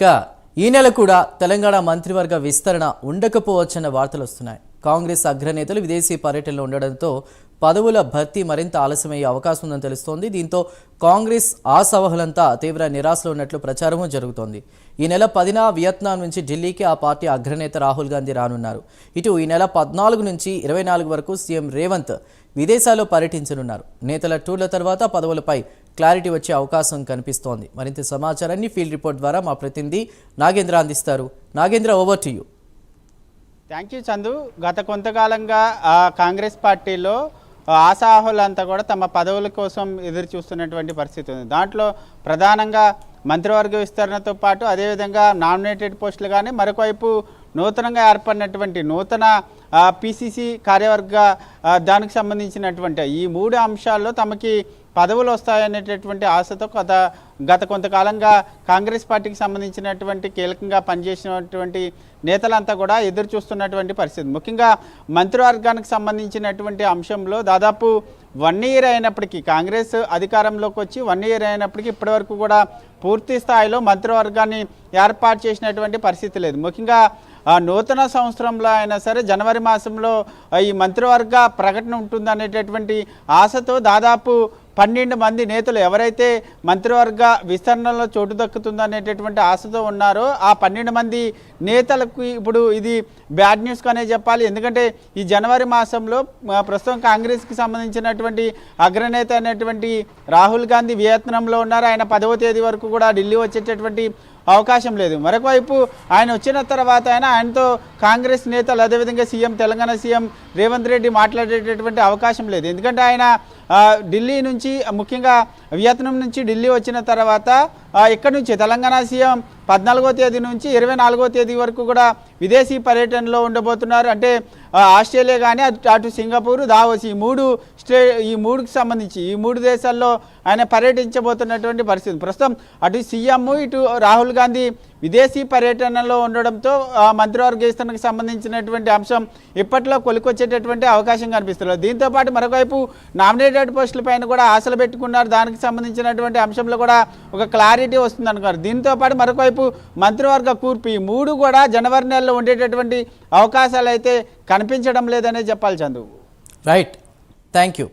ఇక ఈ నెల కూడా తెలంగాణ మంత్రివర్గ విస్తరణ ఉండకపోవచ్చన్న వార్తలు వస్తున్నాయి. కాంగ్రెస్ అగ్రనేతలు విదేశీ పర్యటనలో ఉండడంతో పదవుల భర్తీ మరింత ఆలస్యమయ్యే అవకాశం ఉందని తెలుస్తోంది. దీంతో కాంగ్రెస్ ఆశావహులంతా తీవ్ర నిరాశలో ఉన్నట్లు ప్రచారము జరుగుతోంది. ఈ నెల 10న వియత్నాం నుంచి ఢిల్లీకి ఆ పార్టీ అగ్రనేత రాహుల్ గాంధీ రానున్నారు. ఇటు ఈ నెల 14 నుంచి 24 వరకు సీఎం రేవంత్ విదేశాల్లో పర్యటించనున్నారు. నేతల టూర్ల తర్వాత పదవులపై క్లారిటీ వచ్చే అవకాశం కనిపిస్తోంది. మరింత సమాచారాన్ని ఫీల్డ్ రిపోర్ట్ ద్వారా మా ప్రతినిధి నాగేంద్ర అందిస్తారు. Nagendra, over to you. Thank you Chandu. గత కొంతకాలంగా కాంగ్రెస్ పార్టీలో ఆశాహులంతా కూడా తమ పదవుల కోసం ఎదురు చూస్తున్నటువంటి పరిస్థితి ఉంది. దాంట్లో ప్రధానంగా మంత్రివర్గ విస్తరణతో పాటు అదేవిధంగా నామినేటెడ్ పోస్టులు కానీ, మరొకవైపు నూతనంగా ఏర్పడినటువంటి నూతన పిసిసి కార్యవర్గ దానికి సంబంధించినటువంటి ఈ 3 అంశాల్లో తమకి పదవులు వస్తాయనేటటువంటి ఆశతో గత కొంతకాలంగా కాంగ్రెస్ పార్టీకి సంబంధించినటువంటి కీలకంగా పనిచేసినటువంటి నేతలంతా కూడా ఎదురు చూస్తున్నటువంటి పరిస్థితి. ముఖ్యంగా మంత్రివర్గానికి సంబంధించినటువంటి అంశంలో దాదాపు 1 ఇయర్ అయినప్పటికీ, కాంగ్రెస్ అధికారంలోకి వచ్చి 1 ఇయర్ అయినప్పటికీ ఇప్పటివరకు కూడా పూర్తి స్థాయిలో మంత్రివర్గాన్ని ఏర్పాటు చేసినటువంటి పరిస్థితి లేదు. ముఖ్యంగా నూతన సంవత్సరంలో అయినా సరే జనవరి మాసంలో ఈ మంత్రివర్గ ప్రకటన ఉంటుందనేటటువంటి ఆశతో దాదాపు 12 మంది నేతలు ఎవరైతే మంత్రివర్గ విస్తరణలో చోటు దక్కుతుందనేటటువంటి ఆశతో ఉన్నారో ఆ 12 మంది నేతలకు ఇప్పుడు ఇది బ్యాడ్ న్యూస్ అనే చెప్పాలి. ఎందుకంటే ఈ జనవరి మాసంలో ప్రస్తుతం కాంగ్రెస్కి సంబంధించినటువంటి అగ్రనేత అయినటువంటి రాహుల్ గాంధీ వియత్నాంలో ఉన్నారు. ఆయన 10వ తేదీ వరకు కూడా ఢిల్లీ వచ్చేటటువంటి అవకాశం లేదు. మరొకవైపు ఆయన వచ్చిన తర్వాత ఆయనతో కాంగ్రెస్ నేతలు అదేవిధంగా తెలంగాణ సీఎం రేవంత్ రెడ్డి మాట్లాడేటటువంటి అవకాశం లేదు. ఎందుకంటే ఆయన ఢిల్లీ నుంచి, ముఖ్యంగా వియత్నాం నుంచి ఢిల్లీ వచ్చిన తర్వాత ఇక్కడ నుంచి తెలంగాణ సీఎం 14వ తేదీ నుంచి 24వ తేదీ వరకు కూడా విదేశీ పర్యటనలో ఉండబోతున్నారు. అంటే ఆస్ట్రేలియా కానీ, అటు సింగపూర్, దావోస్ ఈ 3కి సంబంధించి ఈ 3 దేశాల్లో ఆయన పర్యటించబోతున్నటువంటి పరిస్థితి. ప్రస్తుతం అటు సీఎం ఇటు రాహుల్ గాంధీ విదేశీ పర్యటనలో ఉండడంతో మంత్రివర్గ విస్తరణకు సంబంధించినటువంటి అంశం ఇప్పట్లో కొలికొచ్చేటటువంటి అవకాశం కనిపిస్తున్నారు. దీంతోపాటు మరొకవైపు నామినేటెడ్ పోస్టుల పైన కూడా ఆశలు పెట్టుకున్నారు. దానికి సంబంధించినటువంటి అంశంలో కూడా ఒక క్లారిటీ వస్తుంది అనుకున్నారు. దీంతోపాటు మరొకవైపు మంత్రివర్గ కూర్పు ఈ 3 కూడా జనవరి నెలలో ఉండేటటువంటి అవకాశాలు అయితే కనిపించడం లేదనే చెప్పాలి చందు. Right, thank you.